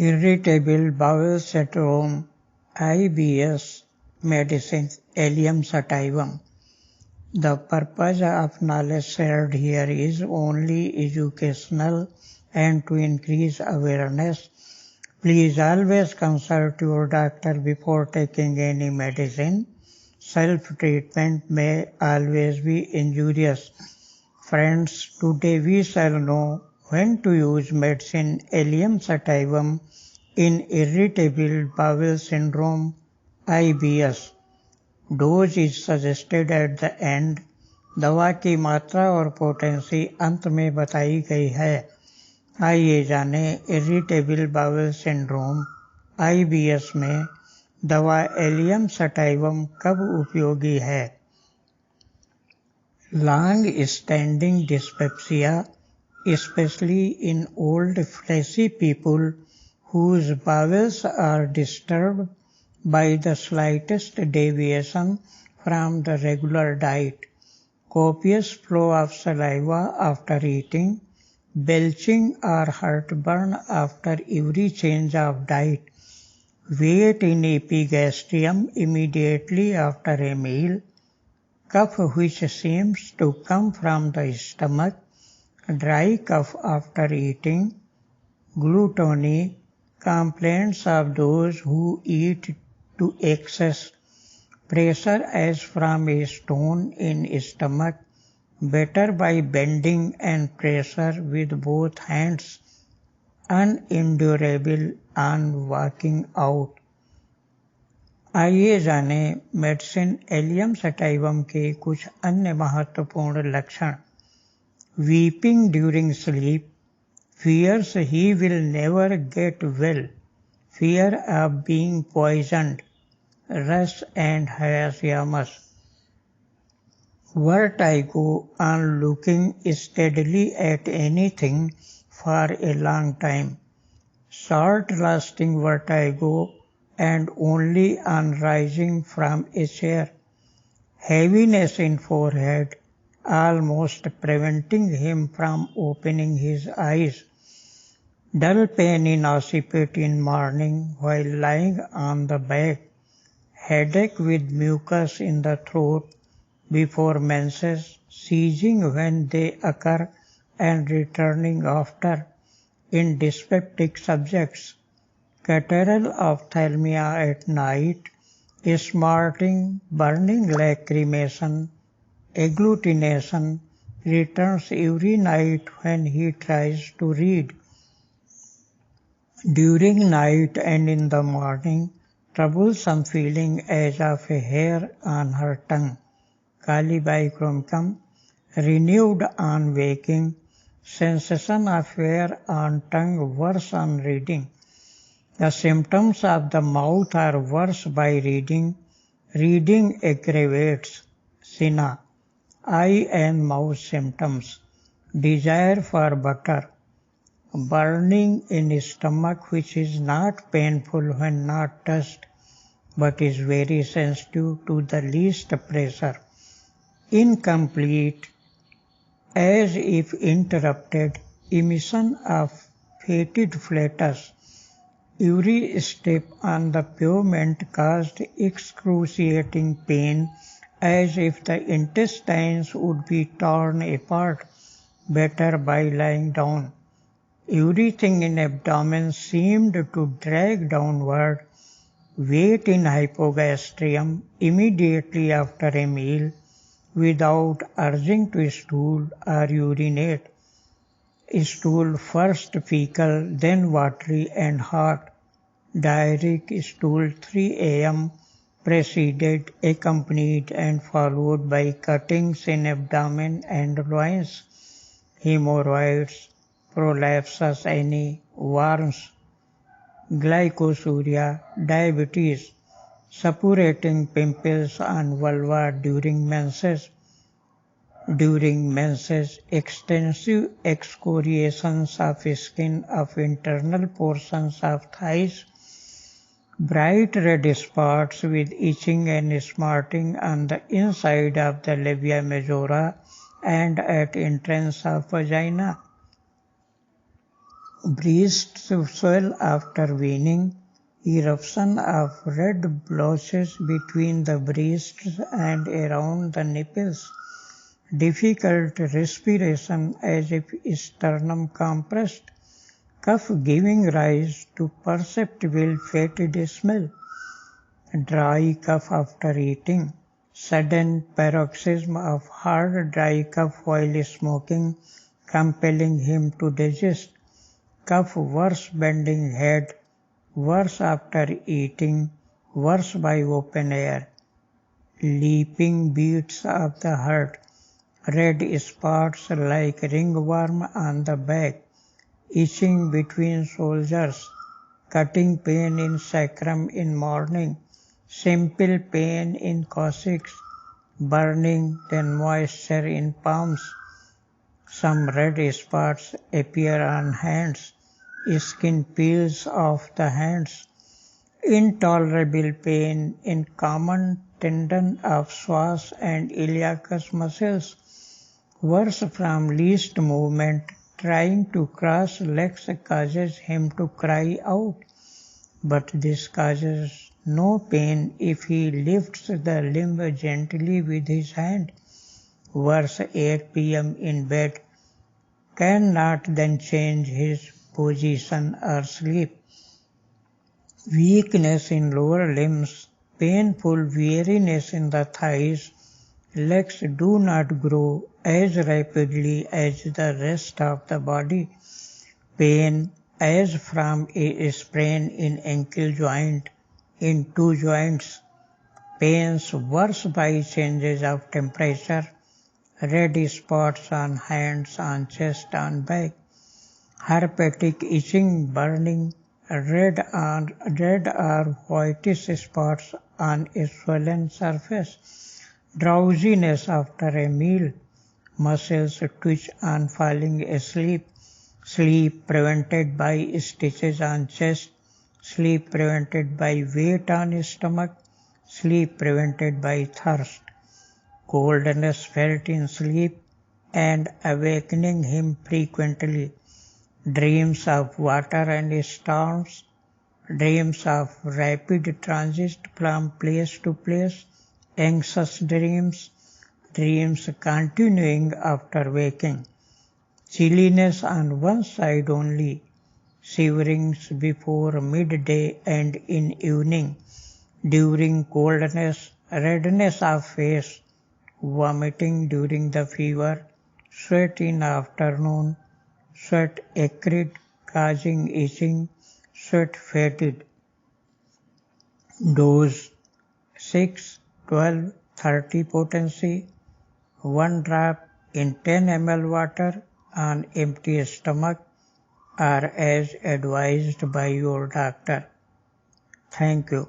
Irritable Bowel Syndrome (IBS) medicine Allium Sativum. The purpose of knowledge shared here is only educational and to increase awareness. Please always consult your doctor before taking any medicine. Self-treatment may always be injurious. Friends, today we shall know when to use medicine Allium Sativum in Irritable Bowel Syndrome (IBS). Dose is suggested at the end. दवा की मात्रा और potency अंत में बताई गई है। आइए जाने इरिटेबल बाउल सिंड्रोम (IBS) में दवा एलियम सटाइवम कब उपयोगी है। Long standing dyspepsia, especially in old fleshy people whose bowels are disturbed by the slightest deviation from the regular diet, copious flow of saliva after eating, belching or heartburn after every change of diet, weight in epigastrium immediately after a meal, cough which seems to come from the stomach, dry cough after eating, gluttony, complaints of those who eat to excess, pressure as from a stone in stomach, better by bending and pressure with both hands, unendurable on walking out। आइए जाने medicine allium sativum के कुछ अन्य महत्वपूर्ण लक्षण। Weeping during sleep, fears he will never get well, fear of being poisoned, rash and hiatus, vertigo on looking steadily at anything for a long time, short-lasting vertigo and only on rising from a chair, heaviness in forehead, almost preventing him from opening his eyes, dull pain in occiput in morning while lying on the back, headache with mucus in the throat before menses, ceasing when they occur and returning after in dyspeptic subjects, catarrhal ophthalmia at night, smarting, burning lacrimation, agglutination, returns every night when he tries to read. During night and in the morning, troublesome feeling as of a hair on her tongue, calibichromicum, renewed on waking, sensation of hair on tongue worse on reading. The symptoms of the mouth are worse by reading. Reading aggravates cyna. Eye and mouth symptoms, desire for butter, burning in stomach which is not painful when not touched but is very sensitive to the least pressure, incomplete as if interrupted, emission of fetid flatus, every step on the pavement caused excruciating pain as if the intestines would be torn apart, better by lying down. Everything in abdomen seemed to drag downward, weight in hypogastrium immediately after a meal, without urging to stool or urinate. Stool first fecal, then watery and hot. Diarrheic stool 3 a.m. preceded, accompanied and followed by cuttings in abdomen and loins, hemorrhoids, prolapsusani, worms, glycosuria, diabetes, suppurating pimples on vulva during menses. During menses, extensive excoriations of skin of internal portions of thighs, bright red spots with itching and smarting on the inside of the labia majora and at entrance of vagina. breasts swell after weaning, eruption of red blotches between the breasts and around the nipples, difficult respiration as if sternum compressed, cough giving rise to perceptible fetid smell, dry cough after eating, sudden paroxysm of hard dry cough while smoking, compelling him to desist, cough worse bending head, worse after eating, worse by open air, leaping beats of the heart, red spots like ringworm on the back, itching between shoulders, cutting pain in sacrum in morning, simple pain in coccyx, burning then moisture in palms, some red spots appear on hands, skin peels off the hands, intolerable pain in common tendon of psoas and iliacus muscles, worse from least movement, trying to cross legs causes him to cry out, but this causes no pain if he lifts the limb gently with his hand. Worse 8 p.m. in bed, cannot then change his position or sleep. Weakness in lower limbs, painful weariness in the thighs, legs do not grow as rapidly as the rest of the body. Pain as from a sprain in ankle joint, in two joints. Pains worse by changes of temperature, red spots on hands, on chest, on back, herpetic itching, burning, red or whitish spots on a swollen surface, drowsiness after a meal, muscles twitch on falling asleep, sleep prevented by stitches on chest, sleep prevented by weight on stomach, sleep prevented by thirst, coldness felt in sleep and awakening him frequently, dreams of water and storms, dreams of rapid transit from place to place, anxious dreams, dreams continuing after waking, chilliness on one side only, shiverings before midday and in evening, during coldness, redness of face, vomiting during the fever, sweat in afternoon, sweat acrid, causing itching, sweat fetid. Dose 6, 12, 30 potency, 1 drop in 10 ml water on empty stomach or as advised by your doctor. Thank you.